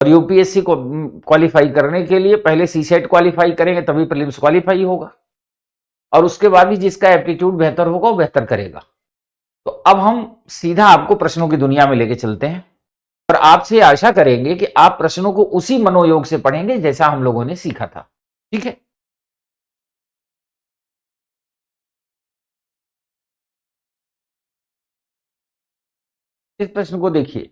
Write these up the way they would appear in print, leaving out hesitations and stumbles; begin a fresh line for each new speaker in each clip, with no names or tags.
और यूपीएससी को क्वालिफाई करने के लिए पहले सीसेट क्वालिफाई करेंगे, तभी प्रीलिम्स क्वालिफाई होगा, और उसके बाद भी जिसका एप्टीट्यूड बेहतर होगा वो बेहतर करेगा। तो अब हम सीधा आपको प्रश्नों की दुनिया में लेके चलते हैं और आपसे आशा करेंगे कि आप प्रश्नों को उसी मनोयोग से पढ़ेंगे जैसा हम लोगों ने सीखा था। ठीक है, इस प्रश्न को देखिए।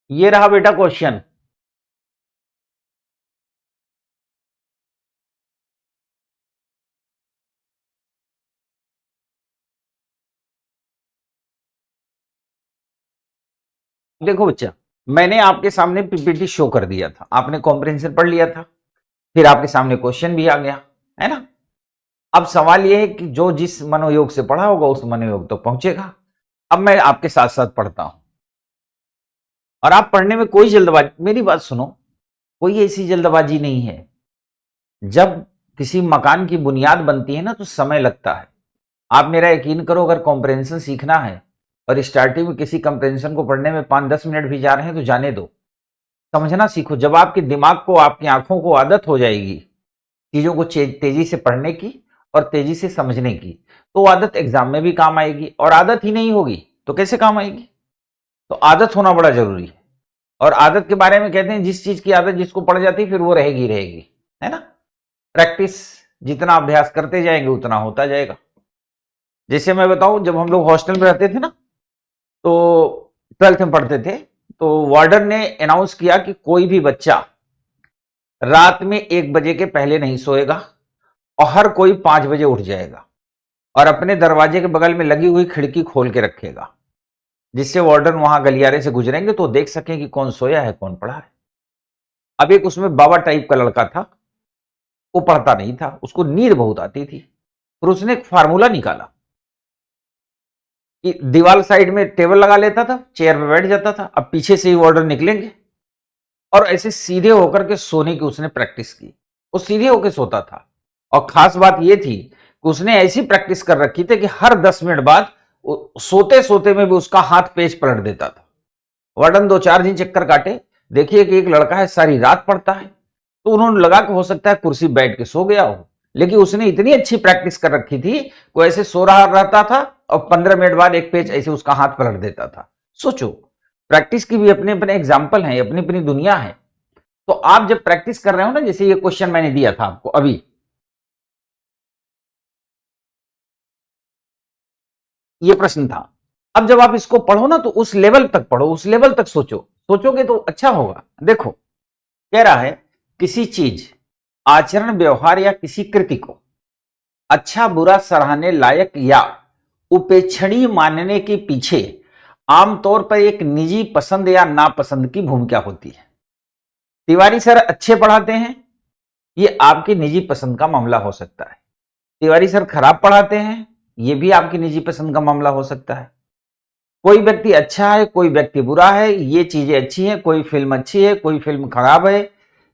ये रहा बेटा क्वेश्चन। देखो बच्चा, मैंने आपके सामने पीपीटी शो कर दिया था, आपने कॉम्प्रिहेंशन पढ़ लिया था, फिर आपके सामने क्वेश्चन भी आ गया, है ना। अब सवाल यह है कि जो जिस मनोयोग से पढ़ा होगा उस मनोयोग तो पहुंचेगा। अब मैं आपके साथ साथ पढ़ता हूं और आप पढ़ने में कोई जल्दबाजी, मेरी बात सुनो, कोई ऐसी जल्दबाजी नहीं है। जब किसी मकान की बुनियाद बनती है ना तो समय लगता है। आप मेरा यकीन करो, अगर कॉम्प्रिहेंशन सीखना है और स्टार्टिंग में किसी कॉम्प्रिहेंशन को पढ़ने में 5-10 मिनट भी जा रहे हैं तो जाने दो, समझना सीखो। जब आपके दिमाग को, आपकी आंखों को आदत हो जाएगी चीजों को तेजी से पढ़ने की और तेजी से समझने की, तो आदत एग्जाम में भी काम आएगी। और आदत ही नहीं होगी तो कैसे काम आएगी? तो आदत होना बड़ा जरूरी है। और आदत के बारे में कहते हैं, जिस चीज की आदत जिसको पड़ जाती है फिर वो रहेगी रहेगी, है ना। प्रैक्टिस जितना अभ्यास करते जाएंगे उतना होता जाएगा। जैसे मैं बताऊं, जब हम लोग हॉस्टल में रहते थे ना, तो 12th में पढ़ते थे, तो वार्डन ने अनाउंस किया कि कोई भी बच्चा रात में 1 बजे के पहले नहीं सोएगा और हर कोई 5 बजे उठ जाएगा और अपने दरवाजे के बगल में लगी हुई खिड़की खोल के रखेगा, जिससे वार्डन वहां गलियारे से गुजरेंगे तो देख सके कि कौन सोया है कौन पढ़ा है। अब एक उसमें बाबा टाइप का लड़का था, वो पढ़ता नहीं था, उसको नींद बहुत आती थी। फिर उसने एक फार्मूला निकाला कि दीवार साइड में टेबल लगा लेता था, चेयर पे बैठ जाता था, अब पीछे से ही वार्डन निकलेंगे और ऐसे सीधे होकर के सोने की उसने प्रैक्टिस की। वो सीधे होकर सोता था और खास बात यह थी कि उसने ऐसी प्रैक्टिस कर रखी थी कि हर 10 मिनट बाद सोते सोते में भी उसका हाथ पेज पलट देता था। वार्डन 2-4 दिन चक्कर काटे, देखिए कि एक लड़का है सारी रात पढ़ता है, तो उन्होंने लगा कि हो सकता है कुर्सी बैठ के सो गया हो, लेकिन उसने इतनी अच्छी प्रैक्टिस कर रखी थी, वो ऐसे सो रहा रहता था और 15 मिनट बाद एक पेज ऐसे उसका हाथ पलट देता था। सोचो, प्रैक्टिस की भी अपने अपने एग्जाम्पल हैं, अपनी अपनी दुनिया है। तो आप जब प्रैक्टिस कर रहे हो ना, जैसे ये क्वेश्चन मैंने दिया था आपको अभी, ये प्रश्न था। अब जब आप इसको पढ़ो ना तो उस लेवल तक पढ़ो, उस लेवल तक सोचो, सोचोगे तो अच्छा होगा। देखो, कह रहा है किसी चीज, आचरण, व्यवहार या किसी कृति को अच्छा बुरा, सराहने लायक या उपेक्षणीय मानने के पीछे आमतौर पर एक निजी पसंद या नापसंद की भूमिका होती है। तिवारी सर अच्छे पढ़ाते हैं, ये आपकी निजी पसंद का मामला हो सकता है। तिवारी सर खराब पढ़ाते हैं, ये भी आपकी निजी पसंद का मामला हो सकता है। कोई व्यक्ति अच्छा है, कोई व्यक्ति बुरा है, ये चीजें अच्छी हैं, कोई फिल्म अच्छी है, कोई फिल्म खराब है,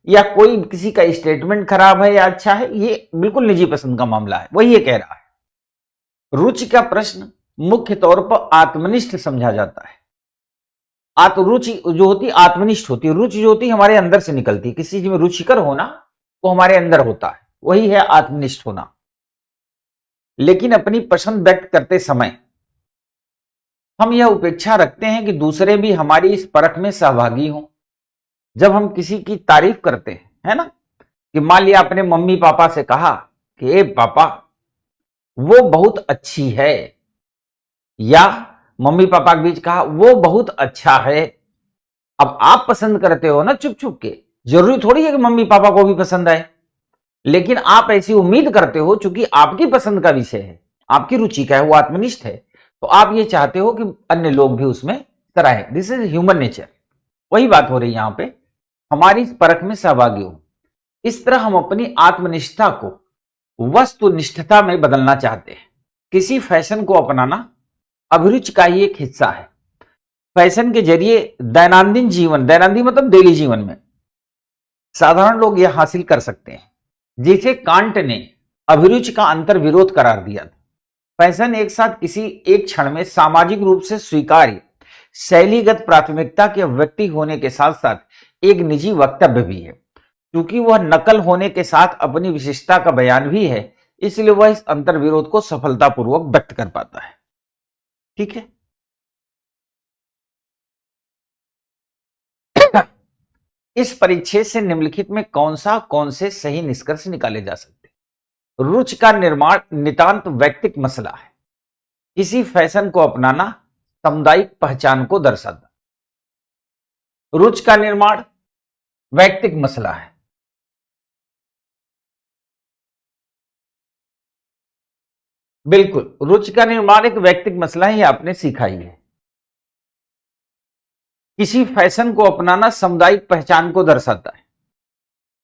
या कोई किसी का स्टेटमेंट खराब है या अच्छा है, ये बिल्कुल निजी पसंद का मामला है। वही ये कह रहा है। रुचि का प्रश्न मुख्य तौर पर आत्मनिष्ठ समझा जाता है। रुचि जो होती है आत्मनिष्ठ होती है, रुचि जो होती है हमारे अंदर से निकलती है। किसी चीज में रुचिकर होना वो हमारे अंदर होता है, वही है आत्मनिष्ठ होना। लेकिन अपनी पसंद व्यक्त करते समय हम यह उपेक्षा रखते हैं कि दूसरे भी हमारी इस परख में सहभागी हों। जब हम किसी की तारीफ करते हैं, है ना, कि मान लिया अपने मम्मी पापा से कहा कि ए पापा वो बहुत अच्छी है, या मम्मी पापा के बीच कहा वो बहुत अच्छा है। अब आप पसंद करते हो ना चुप चुप के, जरूरी थोड़ी है कि मम्मी पापा को भी पसंद आए, लेकिन आप ऐसी उम्मीद करते हो चूंकि आपकी पसंद का विषय है, आपकी रुचि का है, वो आत्मनिष्ठ है, तो आप ये चाहते हो कि अन्य लोग भी उसमें सराहें। This is human nature. वही बात हो रही है यहां पे, हमारी इस परख में सहभागी हो। इस तरह हम अपनी आत्मनिष्ठता को वस्तुनिष्ठता में बदलना चाहते हैं। किसी फैशन को अपनाना अभिरुचि का ही एक हिस्सा है। फैशन के जरिए दैनंदिन मतलब डेली जीवन में साधारण लोग यह हासिल कर सकते हैं, जिसे कांट ने अभिरुचि का अंतर विरोध करार दिया था। फैशन एक साथ किसी एक क्षण में सामाजिक रूप से स्वीकार्य शैलीगत प्राथमिकता के व्यक्ति होने के साथ साथ एक निजी वक्तव्य भी है। क्योंकि वह नकल होने के साथ अपनी विशिष्टता का बयान भी है, इसलिए वह इस अंतर विरोध को सफलतापूर्वक व्यक्त कर पाता है। ठीक है। इस परिच्छेद से निम्नलिखित में कौन से सही निष्कर्ष निकाले जा सकते हैं? रुचि का निर्माण नितांत वैयक्तिक मसला है। किसी फैशन को अपनाना सामुदायिक पहचान को दर्शाता। रुचि का निर्माण वैयक्तिक मसला है। बिल्कुल, रुचि का निर्माण एक वैयक्तिक मसला है, यह आपने सीखा ही है। किसी फैशन को अपनाना सामुदायिक पहचान को दर्शाता है।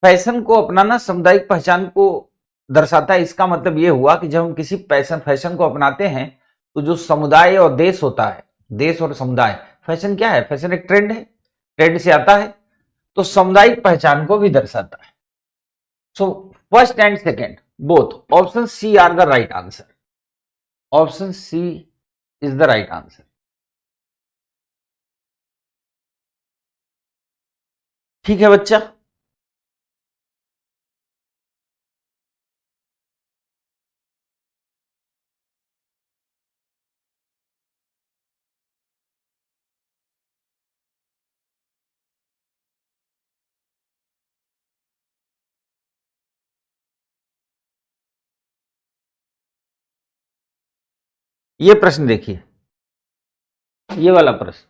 फैशन को अपनाना सामुदायिक पहचान को दर्शाता है, इसका मतलब यह हुआ कि जब हम किसी फैशन को अपनाते हैं तो जो समुदाय और देश होता है, देश और समुदाय, फैशन क्या है? फैशन एक ट्रेंड है, ट्रेंड से आता है, तो सामुदायिक पहचान को भी दर्शाता है। So first and second both option C are the right answer. Option C is the right answer. ठीक है बच्चा। ये प्रश्न देखिए, ये वाला प्रश्न,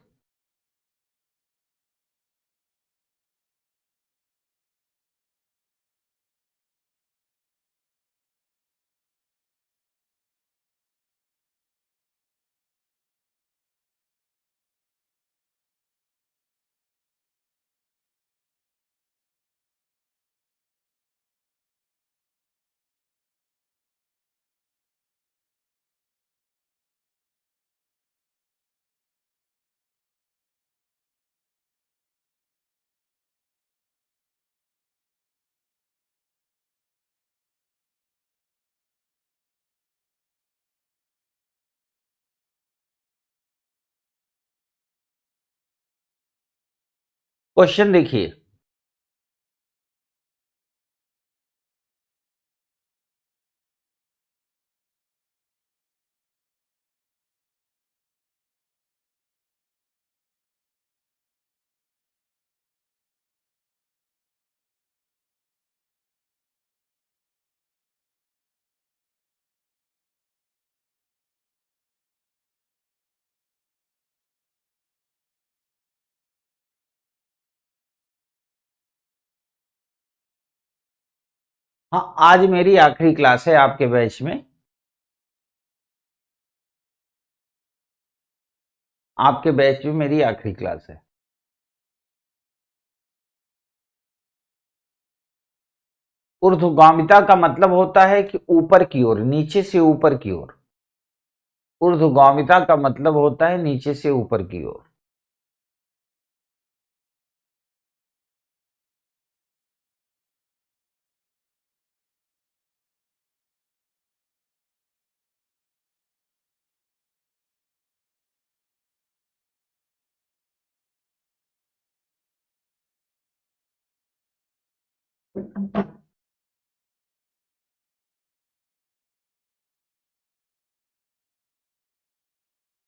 क्वेश्चन देखिए, हाँ आज मेरी आखिरी क्लास है आपके बैच में। आपके बैच में मेरी आखिरी क्लास है। ऊर्ध्वगामिता का मतलब होता है कि ऊपर की ओर, नीचे से ऊपर की ओर। ऊर्ध्वगामिता का मतलब होता है नीचे से ऊपर की ओर।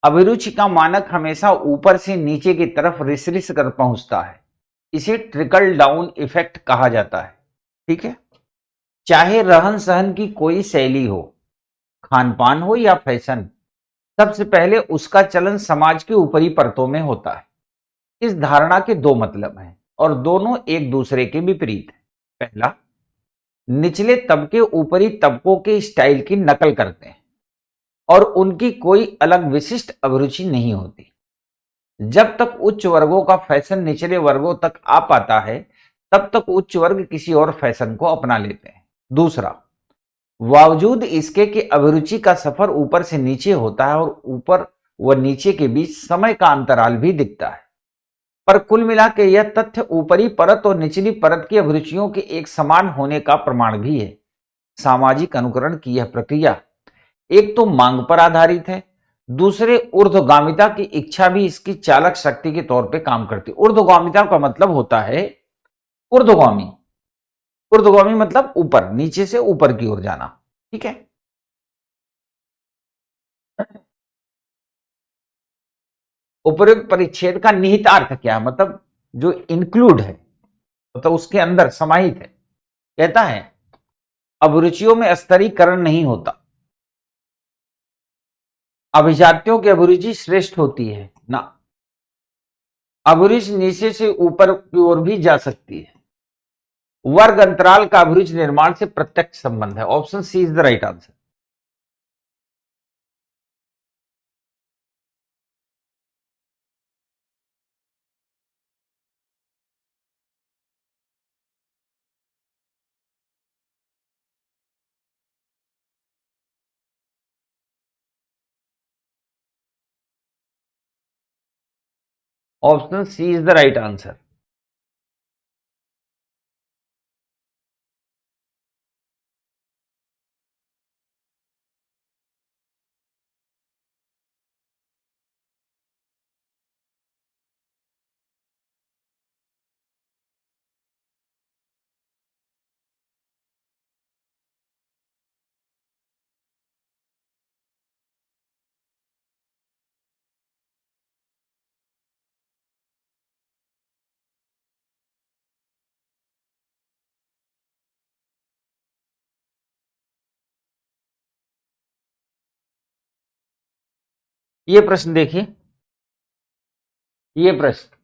अभिरुचि का मानक हमेशा ऊपर से नीचे की तरफ रिस कर पहुंचता है। इसे ट्रिकल डाउन इफेक्ट कहा जाता है। ठीक है। चाहे रहन सहन की कोई शैली हो, खान पान हो या फैशन, सबसे पहले उसका चलन समाज की ऊपरी परतों में होता है। इस धारणा के दो मतलब हैं और दोनों एक दूसरे के विपरीत हैं। पहला, निचले तबके ऊपरी तबकों के स्टाइल की नकल करते हैं और उनकी कोई अलग विशिष्ट अभिरुचि नहीं होती। जब तक उच्च वर्गों का फैशन निचले वर्गों तक आ पाता है, तब तक उच्च वर्ग किसी और फैशन को अपना लेते हैं। दूसरा, बावजूद इसके कि अभिरुचि का सफर ऊपर से नीचे होता है और ऊपर व नीचे के बीच समय का अंतराल भी दिखता है, पर कुल मिला के यह तथ्य ऊपरी परत और निचली परत की अभिरुचियों के एक समान होने का प्रमाण भी है। सामाजिक अनुकरण की यह प्रक्रिया एक तो मांग पर आधारित है, दूसरे ऊर्ध्वगामिता की इच्छा भी इसकी चालक शक्ति के तौर पे काम करती है। ऊर्ध्वगामिता का मतलब होता है ऊर्ध्वगामी, ऊर्ध्वगामी मतलब ऊपर, नीचे से ऊपर की ओर जाना। ठीक है, उपरोक्त परिच्छेद का निहितार्थ क्या है, मतलब जो इंक्लूड है, मतलब उसके अंदर समाहित है। कहता है अभिरुचियों में स्तरीकरण नहीं होता, अभिजात्यों की अभिरुचि श्रेष्ठ होती है ना, अभिरुचि नीचे से ऊपर की ओर भी जा सकती है। वर्ग अंतराल का अभिरुचि निर्माण से प्रत्यक्ष संबंध है। Option C is the right answer. Option C is the right answer. ये प्रश्न देखिए, ये प्रश्न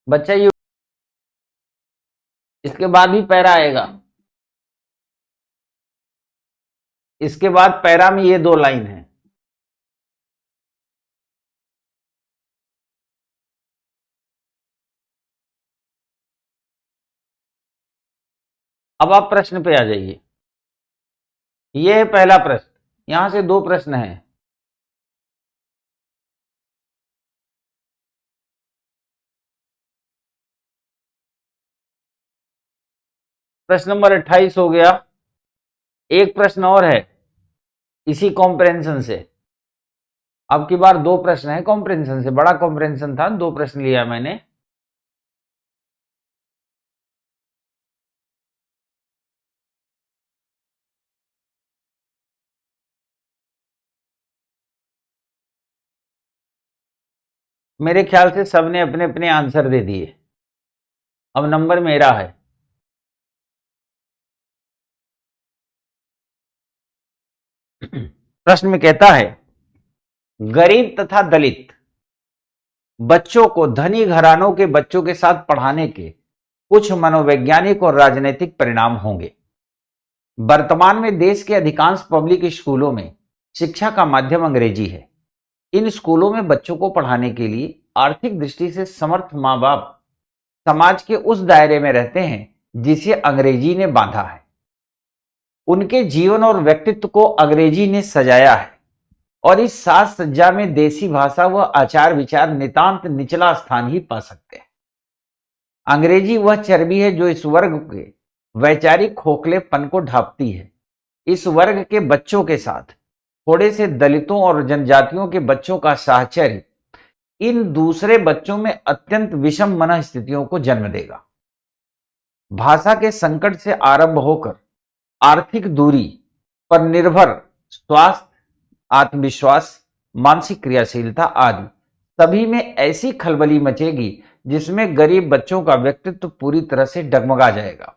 बच्चा ये, इसके बाद भी पैरा आएगा, इसके बाद पैरा में ये दो लाइन है। अब आप प्रश्न पे आ जाइए। ये है पहला प्रश्न, यहां से दो प्रश्न हैं। प्रश्न नंबर 28 हो गया। एक प्रश्न और है इसी कॉम्प्रेंशन से। अब की बार दो प्रश्न है कॉम्प्रेंशन से, बड़ा कॉम्प्रेंशन था, दो प्रश्न लिया मैंने। मेरे ख्याल से सबने अपने अपने आंसर दे दिए। अब नंबर मेरा है। प्रश्न में कहता है गरीब तथा दलित बच्चों को धनी घरानों के बच्चों के साथ पढ़ाने के कुछ मनोवैज्ञानिक और राजनीतिक परिणाम होंगे। वर्तमान में देश के अधिकांश पब्लिक स्कूलों में शिक्षा का माध्यम अंग्रेजी है। इन स्कूलों में बच्चों को पढ़ाने के लिए आर्थिक दृष्टि से समर्थ माँ बाप समाज के उस दायरे में रहते हैं जिसे अंग्रेजी ने बांधा है। उनके जीवन और व्यक्तित्व को अंग्रेजी ने सजाया है और इस साज सज्जा में देसी भाषा व आचार विचार नितांत निचला स्थान ही पा सकते हैं। अंग्रेजी वह चर्बी है जो इस वर्ग के वैचारिक खोखलेपन को ढांपती है। इस वर्ग के बच्चों के साथ थोड़े से दलितों और जनजातियों के बच्चों का साहचर्य इन दूसरे बच्चों में अत्यंत विषम मनस्थितियों को जन्म देगा। भाषा के संकट से आरंभ होकर आर्थिक दूरी पर निर्भर स्वास्थ्य, आत्मविश्वास, मानसिक क्रियाशीलता आदि सभी में ऐसी खलबली मचेगी जिसमें गरीब बच्चों का व्यक्तित्व पूरी तरह से डगमगा जाएगा।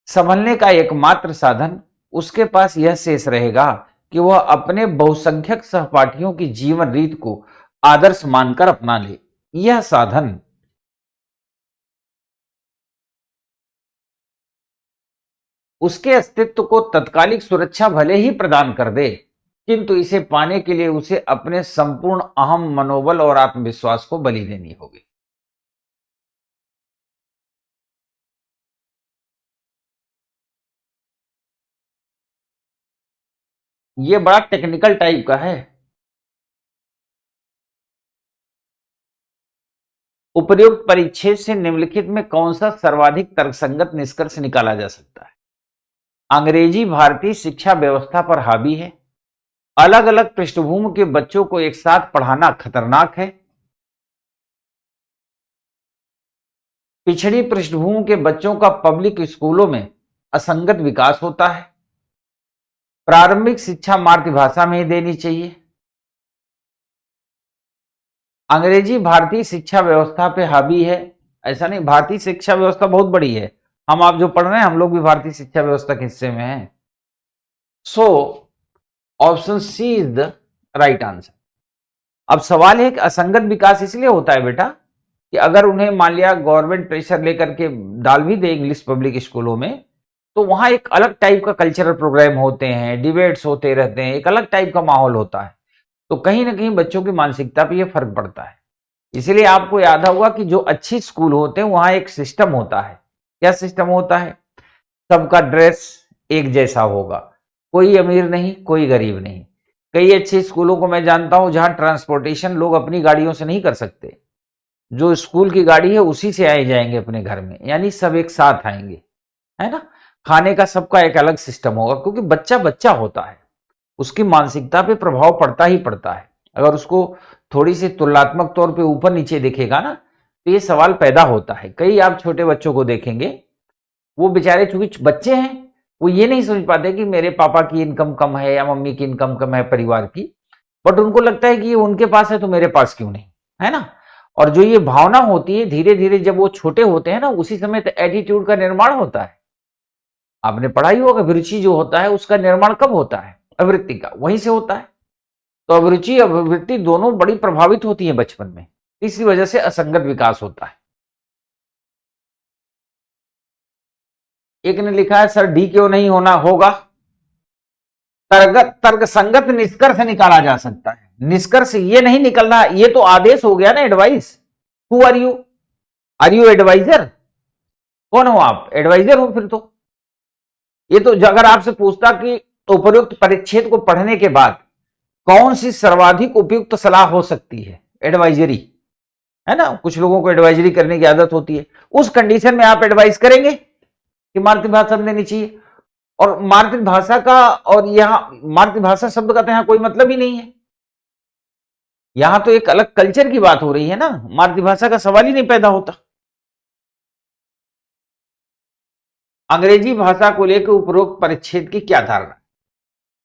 संभलने का एकमात्र साधन उसके पास यह शेष रहेगा कि वह अपने बहुसंख्यक सहपाठियों की जीवन रीत को आदर्श मानकर अपना ले। यह साधन उसके अस्तित्व को तत्कालिक सुरक्षा भले ही प्रदान कर दे, किंतु इसे पाने के लिए उसे अपने संपूर्ण अहम मनोबल और आत्मविश्वास को बलि देनी होगी। यह बड़ा टेक्निकल टाइप का है। उपर्युक्त परिच्छेद से निम्नलिखित में कौन सा सर्वाधिक तर्कसंगत निष्कर्ष निकाला जा सकता है? अंग्रेजी भारतीय शिक्षा व्यवस्था पर हावी है। अलग अलग पृष्ठभूमि के बच्चों को एक साथ पढ़ाना खतरनाक है। पिछड़ी पृष्ठभूमि के बच्चों का पब्लिक स्कूलों में असंगत विकास होता है। प्रारंभिक शिक्षा मातृभाषा में ही देनी चाहिए। अंग्रेजी भारतीय शिक्षा व्यवस्था पे हावी है। ऐसा नहीं, भारतीय शिक्षा व्यवस्था बहुत बड़ी है। हम आप जो पढ़ रहे हैं हम लोग भी भारतीय शिक्षा व्यवस्था के हिस्से में हैं। So option C is the right answer. अब सवाल है कि असंगत विकास इसलिए होता है बेटा कि अगर उन्हें मान लिया गवर्नमेंट प्रेशर लेकर के डाल भी दे इंग्लिश पब्लिक स्कूलों में, तो वहां एक अलग टाइप का कल्चरल प्रोग्राम होते हैं, डिबेट्स होते रहते हैं, एक अलग टाइप का माहौल होता है। तो कहीं ना कहीं बच्चों की मानसिकता पे यह फर्क पड़ता है। इसीलिए आपको याद होगा कि जो अच्छी स्कूल होते हैं वहां एक सिस्टम होता है। क्या सिस्टम होता है? सबका ड्रेस एक जैसा होगा, कोई अमीर नहीं कोई गरीब नहीं। कई अच्छे स्कूलों को मैं जानता हूं जहां ट्रांसपोर्टेशन लोग अपनी गाड़ियों से नहीं कर सकते, जो स्कूल की गाड़ी है उसी से आए जाएंगे अपने घर में, यानी सब एक साथ आएंगे, है ना। खाने का सबका एक अलग सिस्टम होगा, क्योंकि बच्चा बच्चा होता है, उसकी मानसिकता पे प्रभाव पड़ता ही पड़ता है। अगर उसको थोड़ी सी तुलनात्मक तौर पे ऊपर नीचे दिखेगा ना, तो ये सवाल पैदा होता है। कई आप छोटे बच्चों को देखेंगे, वो बेचारे चूंकि बच्चे हैं, वो ये नहीं समझ पाते कि मेरे पापा की इनकम कम है या मम्मी की इनकम कम है परिवार की, बट उनको लगता है कि ये उनके पास है तो मेरे पास क्यों नहीं, है ना। और जो ये भावना होती है धीरे धीरे जब वो छोटे होते हैं ना, उसी समय तो एटीट्यूड का निर्माण होता है। आपने पढ़ा ही होगा, अभिरुचि जो होता है उसका निर्माण कब होता है? अवृत्ति का, वहीं से होता है। तो अभिरुचि अभिवृत्ति दोनों बड़ी प्रभावित होती है बचपन में, इसी वजह से असंगत विकास होता है। एक ने लिखा है सर डी क्यों नहीं होना होगा? तर्क संगत निष्कर्ष निकाला जा सकता है। निष्कर्ष ये नहीं निकलना, ये तो आदेश हो गया ना, advice. Who are you? Are you adviser? कौन हो आप? एडवाइजर हो फिर तो। ये तो अगर आपसे पूछता कि उपयुक्त परिच्छेद को पढ़ने के बाद कौन सी सर्वाधिक उपयुक्त सलाह हो सकती है, एडवाइजरी, है ना। कुछ लोगों को एडवाइजरी करने की आदत होती है। उस कंडीशन में आप एडवाइस करेंगे कि मातृभाषा में देनी चाहिए। और मातृभाषा का, और यहां मातृभाषा शब्द का तो यहां कोई मतलब ही नहीं है। यहां तो एक अलग कल्चर की बात हो रही है ना, मातृभाषा का सवाल ही नहीं पैदा होता। अंग्रेजी भाषा को लेकर उपरोक्त परिच्छेद की क्या धारणा?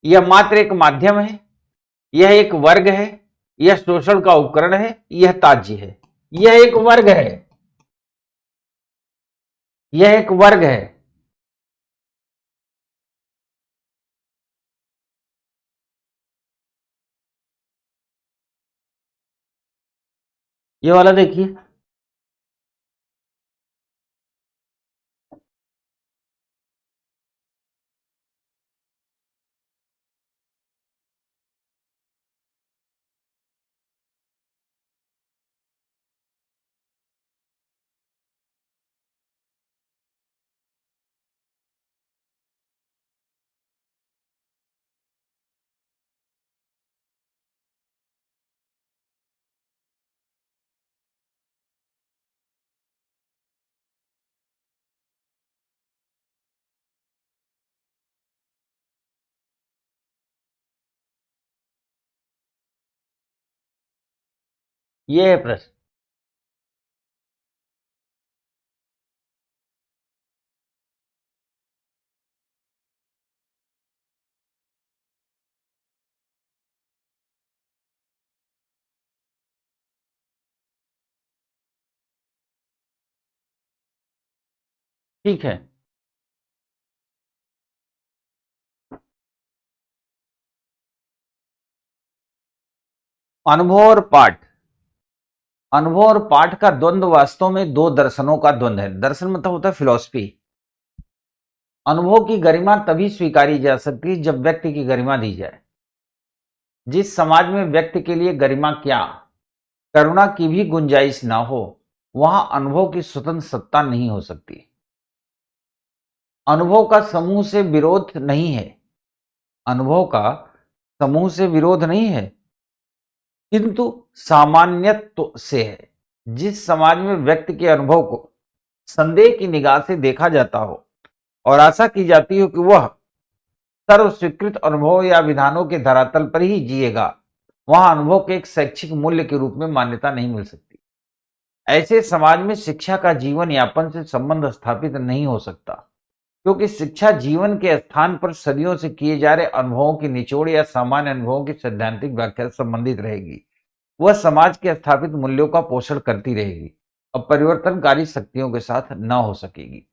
यह मात्र एक माध्यम है, यह एक वर्ग है, यह शोषण का उपकरण है, यह ताज्य है। यह एक वर्ग है, यह एक वर्ग है। ये वाला देखिए, ये है प्रश्न। ठीक है, अनुभव और पाठ। अनुभव और पाठ का द्वंद्व वास्तव में दो दर्शनों का द्वंद्व है। दर्शन मतलब होता है फिलॉसफी। अनुभव की गरिमा तभी स्वीकारी जा सकती है जब व्यक्ति की गरिमा दी जाए। जिस समाज में व्यक्ति के लिए गरिमा क्या, करुणा की भी गुंजाइश ना हो, वहां अनुभव की स्वतंत्र सत्ता नहीं हो सकती। अनुभव का समूह से विरोध नहीं है, अनुभव का समूह से विरोध नहीं है, किंतु सामान्यत्व से है। जिस समाज में व्यक्ति के अनुभव को संदेह की निगाह से देखा जाता हो और आशा की जाती हो कि वह सर्व स्वीकृत अनुभव या विधानों के धरातल पर ही जिएगा, वहां अनुभव के एक शैक्षिक मूल्य के रूप में मान्यता नहीं मिल सकती। ऐसे समाज में शिक्षा का जीवन यापन से संबंध स्थापित नहीं हो सकता, क्योंकि शिक्षा जीवन के स्थान पर सदियों से किए जा रहे अनुभवों की निचोड़ या सामान्य अनुभवों की सैद्धांतिक व्याख्या से संबंधित रहेगी। वह समाज के स्थापित मूल्यों का पोषण करती रहेगी और परिवर्तनकारी शक्तियों के साथ न हो सकेगी।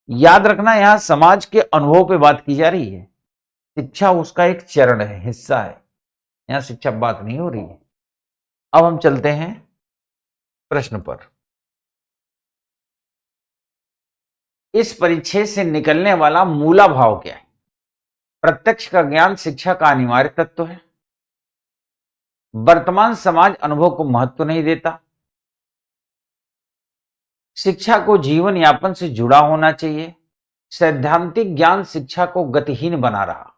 याद रखना, यहां समाज के अनुभव पे बात की जा रही है, शिक्षा उसका एक चरण है, हिस्सा है। यहां शिक्षा बात नहीं हो रही है। अब हम चलते हैं प्रश्न पर। इस परिच्छेद से निकलने वाला मूला भाव क्या है? प्रत्यक्ष का ज्ञान शिक्षा का अनिवार्य तत्व है। वर्तमान समाज अनुभव को महत्व नहीं देता। शिक्षा को जीवन यापन से जुड़ा होना चाहिए। सैद्धांतिक ज्ञान शिक्षा को गतिहीन बना रहा।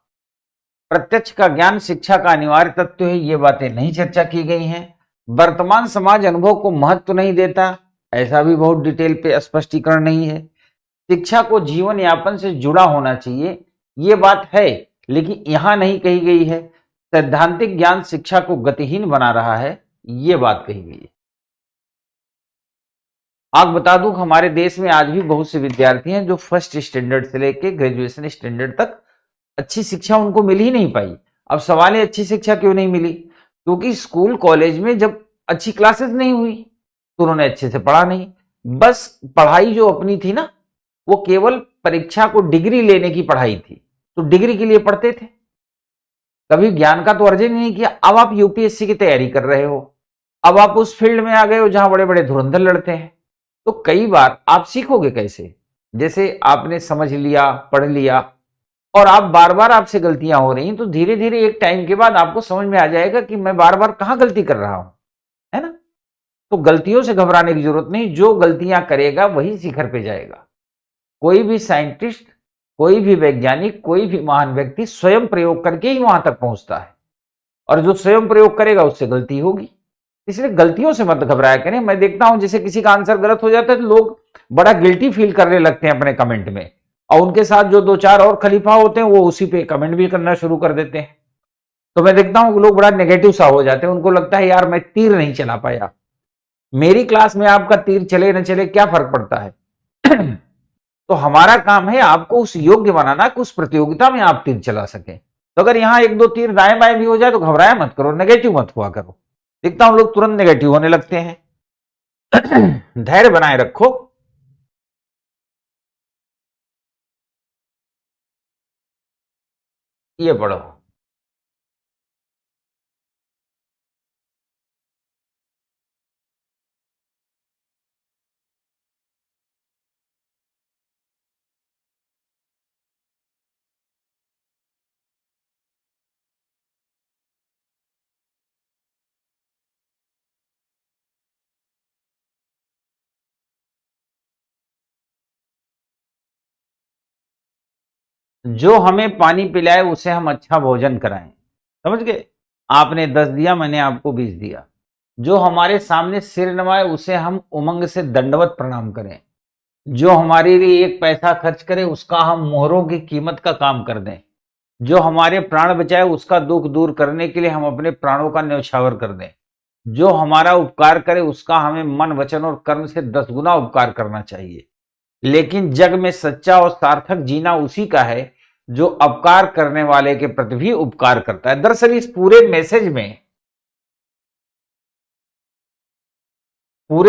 प्रत्यक्ष का ज्ञान शिक्षा का अनिवार्य तत्व है, ये बातें नहीं चर्चा की गई हैं। वर्तमान समाज अनुभव को महत्व नहीं देता, ऐसा भी बहुत डिटेल पे स्पष्टीकरण नहीं है। शिक्षा को जीवन यापन से जुड़ा होना चाहिए, ये बात है, लेकिन यहां नहीं कही गई है। सैद्धांतिक ज्ञान शिक्षा को गतिहीन बना रहा है, ये बात कही गई है। आप बता दूं, हमारे देश में आज भी बहुत से विद्यार्थी हैं जो फर्स्ट स्टैंडर्ड से लेकर ग्रेजुएशन स्टैंडर्ड तक अच्छी शिक्षा उनको मिल ही नहीं पाई। अब सवाल है अच्छी शिक्षा क्यों नहीं मिली? क्योंकि स्कूल कॉलेज में जब अच्छी क्लासेस नहीं हुई तो उन्होंने अच्छे से पढ़ा नहीं। बस पढ़ाई जो अपनी थी ना, वो केवल परीक्षा को डिग्री लेने की पढ़ाई थी, तो डिग्री के लिए पढ़ते थे, कभी ज्ञान का तो अर्जन ही नहीं किया। अब आप यूपीएससी की तैयारी कर रहे हो, अब आप उस फील्ड में आ गए हो जहां बड़े बड़े धुरंधर लड़ते हैं, तो कई बार आप सीखोगे कैसे? जैसे आपने समझ लिया, पढ़ लिया, और आप बार बार आपसे गलतियां हो रही हैं, तो धीरे धीरे एक टाइम के बाद आपको समझ में आ जाएगा कि मैं बार बार कहां गलती कर रहा हूं, है ना? तो गलतियों से घबराने की जरूरत नहीं, जो गलतियां करेगा वही शिखर पे जाएगा। कोई भी साइंटिस्ट, कोई भी वैज्ञानिक, कोई भी महान व्यक्ति स्वयं प्रयोग करके ही वहां तक पहुंचता है, और जो स्वयं प्रयोग करेगा उससे गलती होगी। इसलिए गलतियों से मत घबराया करें। मैं देखता हूं जैसे किसी का आंसर गलत हो जाता है तो लोग बड़ा गिल्टी फील करने लगते हैं अपने कमेंट में, और उनके साथ जो दो चार और खलीफा होते हैं वो उसी पे कमेंट भी करना शुरू कर देते हैं। तो मैं देखता हूं लोग बड़ा नेगेटिव सा हो जाते हैं, उनको लगता है यार मैं तीर नहीं चला पाया। मेरी क्लास में आपका तीर चले न चले क्या फर्क पड़ता है? तो हमारा काम है आपको उस योग्य बनाना कि उस प्रतियोगिता में आप तीर चला सके। तो अगर यहां एक दो तीर दाएं बाएं भी हो जाए तो घबराया मत करो, नेगेटिव मत हुआ करो। देखता हूं लोग तुरंत नेगेटिव होने लगते हैं। धैर्य बनाए रखो। ये पढ़ो। जो हमें पानी पिलाए उसे हम अच्छा भोजन कराएं। समझ गए? आपने 10 दिया, मैंने आपको 20 दिया। जो हमारे सामने सिर नवाए उसे हम उमंग से दंडवत प्रणाम करें। जो हमारे लिए एक पैसा खर्च करे उसका हम मोहरों की कीमत का काम कर दें। जो हमारे प्राण बचाए उसका दुख दूर करने के लिए हम अपने प्राणों का न्यौछावर कर दें। जो हमारा उपकार करे उसका हमें मन, वचन और कर्म से 10 गुना उपकार करना चाहिए। लेकिन जग में सच्चा और सार्थक जीना उसी का है जो अपकार करने वाले के प्रति भी उपकार करता है। दरअसल इस पूरे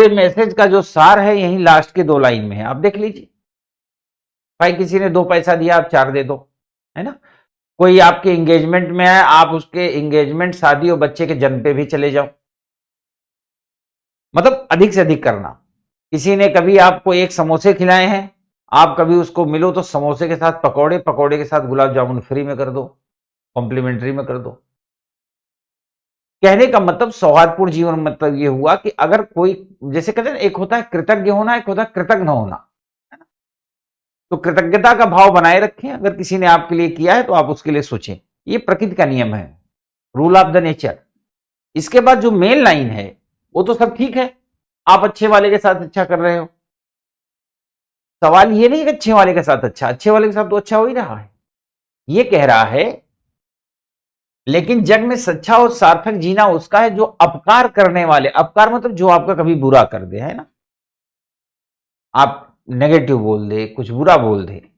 मैसेज का जो सार है यही लास्ट के 2 लाइन में है, आप देख लीजिए। भाई किसी ने 2 पैसा दिया, आप 4 दे दो, है ना। कोई आपके एंगेजमेंट में है, आप उसके एंगेजमेंट, शादी और बच्चे के जन्म पे भी चले जाओ। मतलब अधिक से अधिक करना। किसी ने कभी आपको 1 समोसे खिलाए हैं, आप कभी उसको मिलो तो समोसे के साथ पकौड़े, पकौड़े के साथ गुलाब जामुन फ्री में कर दो, कॉम्प्लीमेंट्री में कर दो। कहने का मतलब सौहार्दपूर्ण जीवन मतलब ये हुआ कि अगर कोई, जैसे कहते हैं एक होता है कृतज्ञ होना, एक होता है कृतज्ञ होना, है ना। तो कृतज्ञता का भाव बनाए रखें। अगर किसी ने आपके लिए किया है तो आप उसके लिए सोचें। ये प्रकृति का नियम है, रूल ऑफ द नेचर। इसके बाद जो मेन लाइन है वो तो सब ठीक है, आप अच्छे वाले के साथ अच्छा कर रहे हो। सवाल ये नहीं कि अच्छे वाले के साथ अच्छा, अच्छे वाले के साथ तो अच्छा हो ही रहा है। ये कह रहा है लेकिन जग में सच्चा और सार्थक जीना उसका है जो अपकार करने वाले, अपकार मतलब जो आपका कभी बुरा कर दे, है ना। आप नेगेटिव बोल दे, कुछ बुरा बोल दे,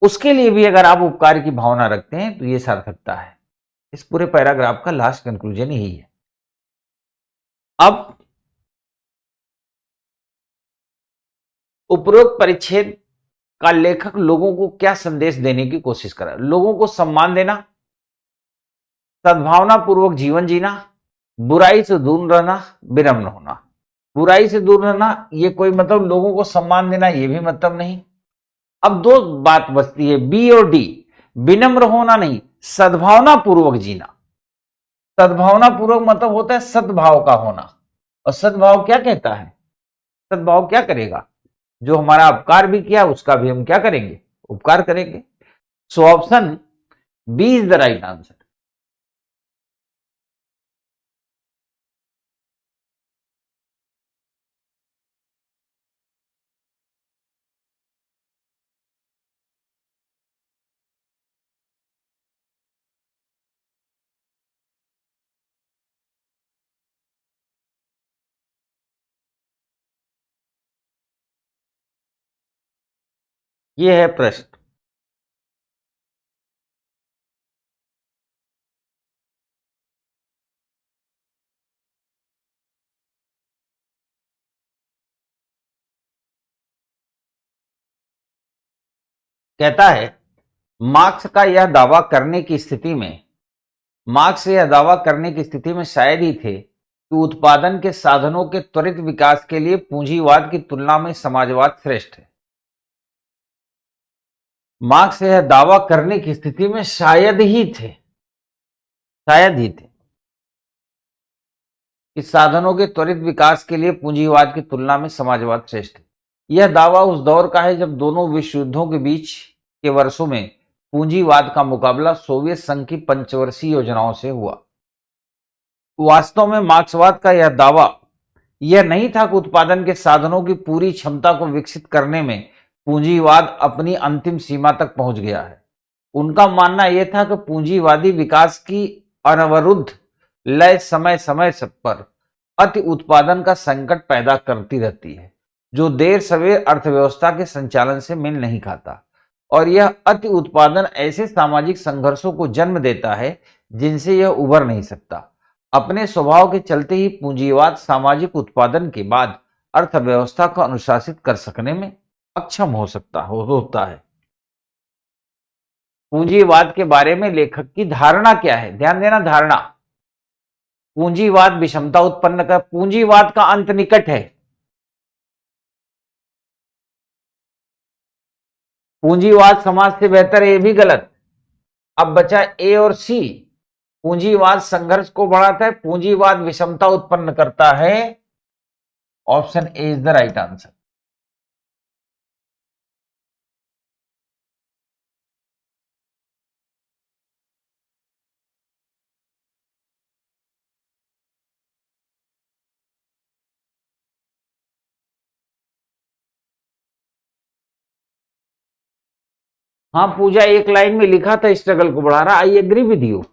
उसके लिए भी अगर आप उपकार की भावना रखते हैं तो ये सार्थकता है। इस पूरे पैराग्राफ का लास्ट कंक्लूजन यही है। अब उपरोक्त परिच्छेद का लेखक लोगों को क्या संदेश देने की कोशिश कर रहा है? लोगों को सम्मान देना, सद्भावना पूर्वक जीवन जीना, बुराई से दूर रहना, विनम्र होना। बुराई से दूर रहना ये कोई मतलब लोगों को सम्मान देना ये भी मतलब नहीं। अब 2 बात बचती है, बी और डी। विनम्र होना नहीं, सद्भावना पूर्वक जीना। सद्भावना पूर्वक मतलब होता है सद्भाव का होना। और सद्भाव क्या कहता है? सद्भाव क्या करेगा? जो हमारा उपकार भी किया उसका भी हम क्या करेंगे? उपकार करेंगे। So option B is the right answer. ये है प्रश्न। कहता है मार्क्स का यह दावा करने की स्थिति में मार्क्स यह दावा करने की स्थिति में शायद ही थे कि उत्पादन के साधनों के त्वरित विकास के लिए पूंजीवाद की तुलना में समाजवाद श्रेष्ठ है। मार्क्स यह दावा करने की स्थिति में शायद ही थे कि साधनों के त्वरित विकास के लिए पूंजीवाद की तुलना में समाजवाद श्रेष्ठ है। यह दावा उस दौर का है जब दोनों विश्व युद्धों के बीच के वर्षों में पूंजीवाद का मुकाबला सोवियत संघ की पंचवर्षीय योजनाओं से हुआ। वास्तव में मार्क्सवाद का यह दावा यह नहीं था कि उत्पादन के साधनों की पूरी क्षमता को विकसित करने में पूंजीवाद अपनी अंतिम सीमा तक पहुंच गया है। उनका मानना यह था कि पूंजीवादी विकास की अनवरुद्ध लय समय समय पर अति उत्पादन का संकट पैदा करती रहती है जो देर सवेर अर्थव्यवस्था के संचालन से मेल नहीं खाता। और यह अति उत्पादन ऐसे सामाजिक संघर्षों को जन्म देता है जिनसे यह उबर नहीं सकता। अपने स्वभाव के चलते ही पूंजीवाद सामाजिक उत्पादन के बाद अर्थव्यवस्था को अनुशासित कर सकने में अक्षम होता है। पूंजीवाद के बारे में लेखक की धारणा क्या है? ध्यान देना, धारणा। पूंजीवाद विषमता उत्पन्न कर, पूंजीवाद का अंत निकट है। पूंजीवाद समाज से बेहतर है, ये भी गलत। अब बचा ए और सी। पूंजीवाद संघर्ष को बढ़ाता है, पूंजीवाद विषमता उत्पन्न करता है। Option A is the right answer. हाँ, पूजा एक लाइन में लिखा था स्ट्रगल को बढ़ा रहा, आई एग्री विद यू।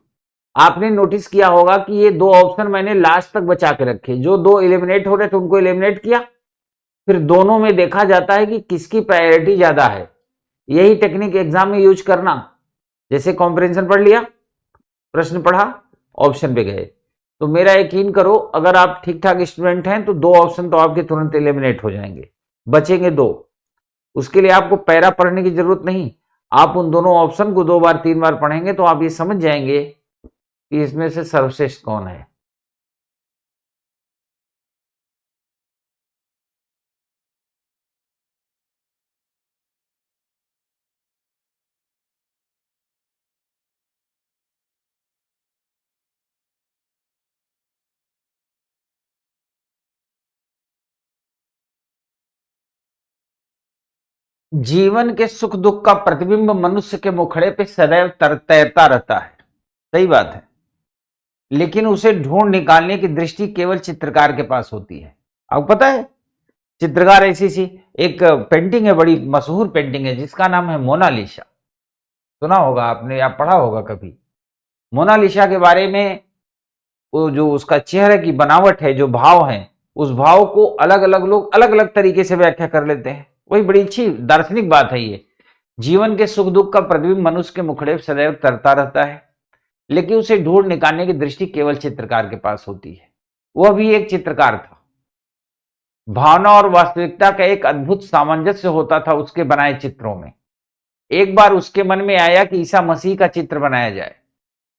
आपने नोटिस किया होगा कि ये दो ऑप्शन मैंने लास्ट तक बचा के रखे, जो दो एलिमिनेट हो रहे थे उनको एलिमिनेट किया, फिर दोनों में देखा जाता है कि किसकी प्रायोरिटी ज्यादा है। यही टेक्निक एग्जाम में यूज करना। जैसे कॉम्प्रिहेंशन पढ़ लिया, प्रश्न पढ़ा, ऑप्शन पे गए, तो मेरा यकीन करो अगर आप ठीक ठाक स्टूडेंट हैं तो दो ऑप्शन तो आपके तुरंत एलिमिनेट हो जाएंगे, बचेंगे दो। उसके लिए आपको पैरा पढ़ने की जरूरत नहीं, आप उन दोनों ऑप्शन को 2 बार 3 बार पढ़ेंगे तो आप ये समझ जाएंगे कि इसमें से सर्वश्रेष्ठ कौन है। जीवन के सुख दुख का प्रतिबिंब मनुष्य के मुखड़े पे सदैव तैरता रहता है, सही बात है, लेकिन उसे ढूंढ निकालने की दृष्टि केवल चित्रकार के पास होती है। आपको पता है चित्रकार ऐसी सी एक पेंटिंग है, बड़ी मशहूर पेंटिंग है जिसका नाम है मोनालिसा। सुना होगा आपने या पढ़ा होगा कभी। मोनालिसा के बारे में वो जो उसका चेहरे की बनावट है, जो भाव है, उस भाव को अलग अलग लोग अलग अलग तरीके से व्याख्या कर लेते हैं। वही बड़ी अच्छी दार्शनिक बात है ये। जीवन के सुख दुख का प्रतिबिंब मनुष्य के मुखड़े सदैव तरता रहता है, लेकिन उसे ढूंढ निकालने की दृष्टि केवल चित्रकार के पास होती है। वह भी एक चित्रकार था। भावना और वास्तविकता का एक अद्भुत सामंजस्य होता था उसके बनाए चित्रों में। एक बार उसके मन में आया कि ईसा मसीह का चित्र बनाया जाए।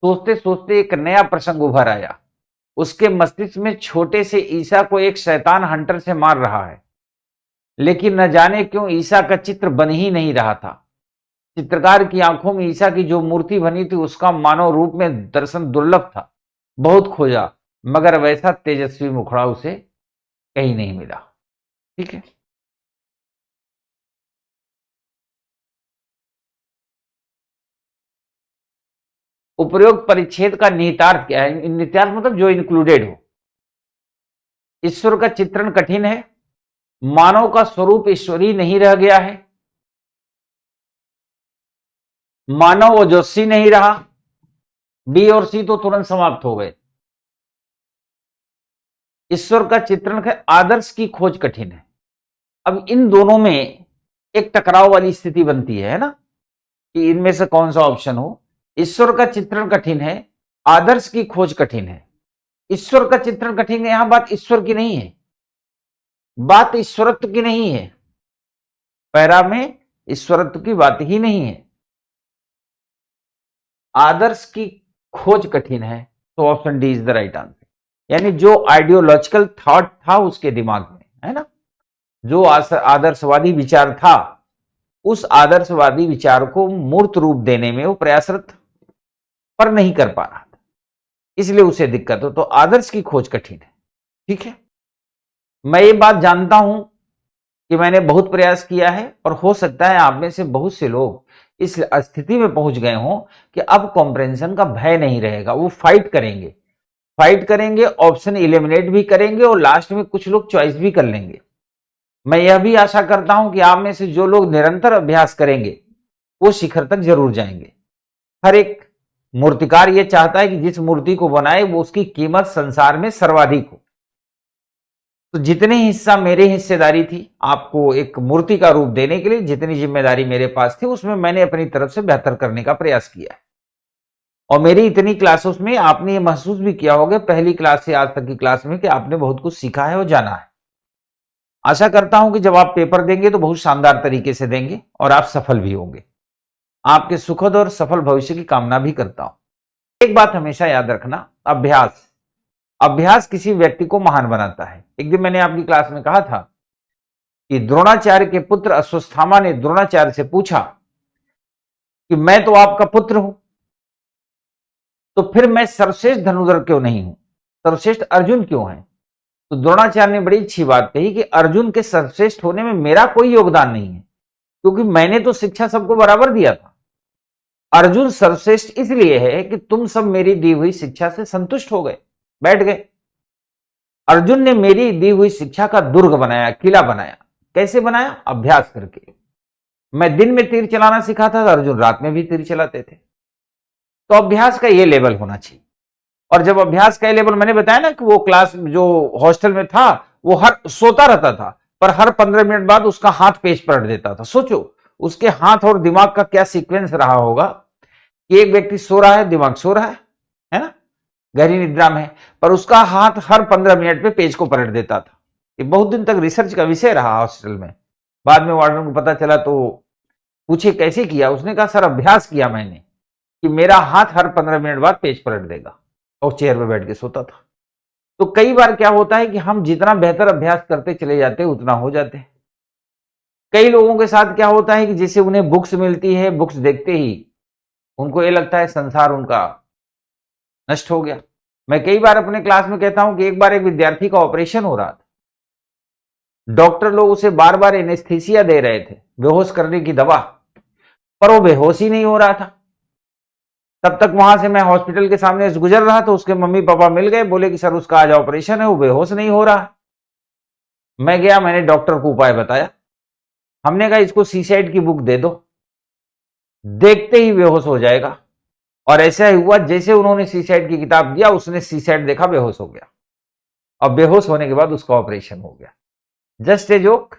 सोचते सोचते एक नया प्रसंग उभर आया। उसके मस्तिष्क में छोटे से ईसा को एक शैतान हंटर से मार रहा है, लेकिन न जाने क्यों ईसा का चित्र बन ही नहीं रहा था। चित्रकार की आंखों में ईसा की जो मूर्ति बनी थी उसका मानव रूप में दर्शन दुर्लभ था। बहुत खोजा, मगर वैसा तेजस्वी मुखड़ा उसे कहीं नहीं मिला। ठीक है, उपरोक्त परिच्छेद का निहितार्थ क्या है? निहितार्थ मतलब जो इंक्लूडेड हो। ईश्वर का चित्रण कठिन है, मानव का स्वरूप ईश्वरी नहीं रह गया है, मानव ओजस्वी नहीं रहा। बी और सी तो तुरंत समाप्त हो गए। ईश्वर का चित्रण है, आदर्श की खोज कठिन है। अब इन दोनों में एक टकराव वाली स्थिति बनती है ना, कि इनमें से कौन सा ऑप्शन हो। ईश्वर का चित्रण कठिन है, आदर्श की खोज कठिन है। ईश्वर का चित्रण कठिन है, यहां बात ईश्वर की नहीं है, बात ईश्वरत्व की नहीं है। पैरा में ईश्वरत्व की बात ही नहीं है। आदर्श की खोज कठिन है, तो option D is the right answer. यानी जो आइडियोलॉजिकल थॉट था उसके दिमाग में, है ना, जो आदर्शवादी विचार था, उस आदर्शवादी विचार को मूर्त रूप देने में वो प्रयासरत पर नहीं कर पा रहा था, इसलिए उसे दिक्कत हो। तो आदर्श की खोज कठिन है। ठीक है, मैं ये बात जानता हूं कि मैंने बहुत प्रयास किया है, और हो सकता है आप में से बहुत से लोग इस स्थिति में पहुंच गए हों कि अब कॉम्प्रिहेंशन का भय नहीं रहेगा। वो फाइट करेंगे, ऑप्शन एलिमिनेट भी करेंगे, और लास्ट में कुछ लोग चॉइस भी कर लेंगे। मैं यह भी आशा करता हूं कि आप में से जो लोग निरंतर अभ्यास करेंगे वो शिखर तक जरूर जाएंगे। हर एक मूर्तिकार यह चाहता है कि जिस मूर्ति को बनाए वो उसकी कीमत संसार में सर्वाधिक हो। तो जितनी हिस्सा मेरी हिस्सेदारी थी आपको एक मूर्ति का रूप देने के लिए, जितनी जिम्मेदारी मेरे पास थी, उसमें मैंने अपनी तरफ से बेहतर करने का प्रयास किया है। और मेरी इतनी क्लासेस में आपने ये महसूस भी किया होगा, पहली क्लास से आज तक की क्लास में, कि आपने बहुत कुछ सीखा है और जाना है। आशा करता हूं कि जब आप पेपर देंगे तो बहुत शानदार तरीके से देंगे और आप सफल भी होंगे। आपके सुखद और सफल भविष्य की कामना भी करता हूं। एक बात हमेशा याद रखना, अभ्यास किसी व्यक्ति को महान बनाता है। एक दिन मैंने आपकी क्लास में कहा था कि द्रोणाचार्य के पुत्र अश्वत्थामा ने द्रोणाचार्य से पूछा कि मैं तो आपका पुत्र हूं, तो फिर मैं सर्वश्रेष्ठ धनुर्धर क्यों नहीं हूं, सर्वश्रेष्ठ अर्जुन क्यों है? तो द्रोणाचार्य ने बड़ी अच्छी बात कही कि अर्जुन के सर्वश्रेष्ठ होने में मेरा कोई योगदान नहीं है, क्योंकि मैंने तो शिक्षा सबको बराबर दिया था। अर्जुन सर्वश्रेष्ठ इसलिए है कि तुम सब मेरी दी हुई शिक्षा से संतुष्ट हो गए, बैठ गए। अर्जुन ने मेरी दी हुई शिक्षा का दुर्ग बनाया, किला बनाया। कैसे बनाया? अभ्यास करके। मैं दिन में तीर चलाना सिखाता था, अर्जुन रात में भी तीर चलाते थे। तो अभ्यास का यह लेवल होना चाहिए। और जब अभ्यास का लेवल, मैंने बताया ना कि वो क्लास जो हॉस्टल में था वो हर सोता रहता था, पर हर 15 मिनट बाद उसका हाथ पेज पलट देता था। सोचो उसके हाथ और दिमाग का क्या सीक्वेंस रहा होगा कि एक व्यक्ति सो रहा है, दिमाग सो रहा है ना, गहरी निद्रा में है, पर उसका हाथ हर 15 मिनट पे पेज को पलट देता था। ये बहुत दिन तक रिसर्च का विषय रहा हॉस्टल में। बाद में वार्डन को पता चला तो पूछे कैसे किया, उसने कहा सर अभ्यास किया मैंने कि मेरा हाथ हर 15 मिनट बाद पेज पलट देगा, और चेयर पे बैठ के सोता था। तो कई बार क्या होता है कि हम जितना बेहतर अभ्यास करते चले जाते हैं उतना हो जाते हैं। कई लोगों के साथ क्या होता है कि जैसे उन्हें बुक्स मिलती है, बुक्स देखते ही उनको ये लगता है संसार उनका नष्ट हो गया। मैं कई बार अपने क्लास में कहता हूं कि एक बार एक विद्यार्थी का ऑपरेशन हो रहा था, डॉक्टर लोग उसे बार बार एनेस्थीसिया दे रहे थे, बेहोश करने की दवा, पर वो बेहोश ही नहीं हो रहा था। तब तक वहां से मैं हॉस्पिटल के सामने से गुजर रहा, तो उसके मम्मी पापा मिल गए, बोले कि सर उसका आज ऑपरेशन है, वो बेहोश नहीं हो रहा। मैं गया, मैंने डॉक्टर को उपाय बताया। हमने कहा इसको सीसाइड की बुक दे दो, देखते ही बेहोश हो जाएगा। और ऐसा ही हुआ, जैसे उन्होंने सीसाइड की किताब दिया, उसने सीसाइड देखा, बेहोश हो गया। और बेहोश होने के बाद उसका ऑपरेशन हो गया। Just a joke.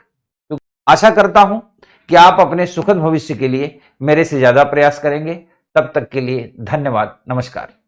तो आशा करता हूं कि आप अपने सुखद भविष्य के लिए मेरे से ज्यादा प्रयास करेंगे। तब तक के लिए धन्यवाद, नमस्कार।